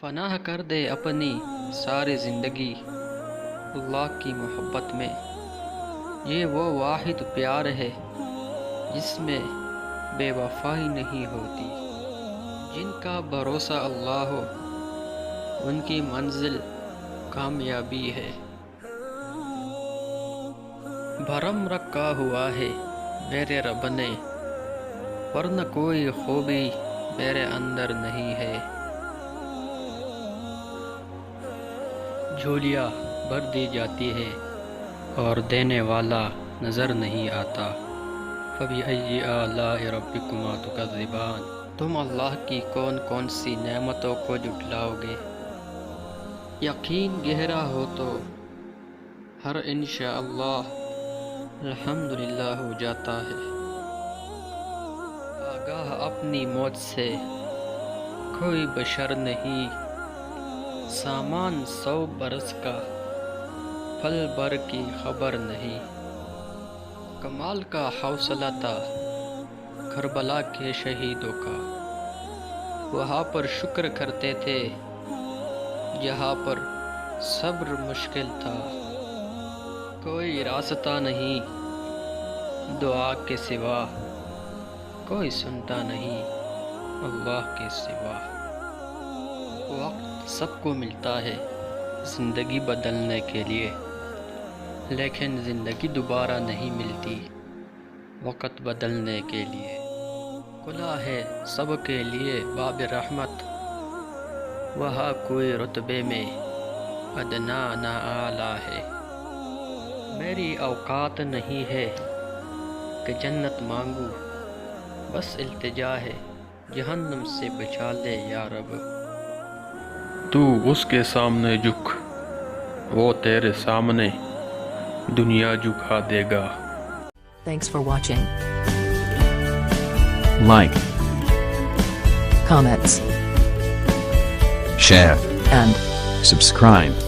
فنا کر دے اپنی ساری زندگی اللہ کی محبت میں۔ یہ وہ واحد پیار ہے جس میں بے وفائی نہیں ہوتی۔ جن کا بھروسہ اللہ ہو ان کی منزل کامیابی ہے۔ بھرم رکھا ہوا ہے میرے رب نے، ورنہ کوئی خوبی میرے اندر نہیں ہے۔ جھولیاں بھر دی جاتی ہے اور دینے والا نظر نہیں آتا۔ فَبِأَيِّ آلَاءِ رَبِّكُمَا تُكَذِّبَانِ، تم اللہ کی کون کون سی نعمتوں کو جھٹلاؤ گے؟ یقین گہرا ہو تو ہر انشاءاللہ الحمدللہ ہو جاتا ہے۔ آگاہ اپنی موت سے کوئی بشر نہیں، سامان 100 برس کا پل بھر کی خبر نہیں۔ کمال کا حوصلہ تھا کربلا کے شہیدوں کا، وہاں پر شکر کرتے تھے جہاں پر صبر مشکل تھا۔ کوئی راستہ نہیں دعا کے سوا، کوئی سنتا نہیں اللہ کے سوا۔ وقت سب کو ملتا ہے زندگی بدلنے کے لیے، لیکن زندگی دوبارہ نہیں ملتی وقت بدلنے کے لیے۔ کھلا ہے سب کے لیے باب رحمت، وہاں کوئی رتبے میں ادنا نہ اعلیٰ ہے۔ میری اوقات نہیں ہے کہ جنت مانگوں، بس التجا ہے جہنم سے بچا لے یا رب۔ تو اس کے سامنے جھک، وہ تیرے سامنے دنیا جھکا دے گا۔ Thanks for watching. Like, Comments share, and subscribe.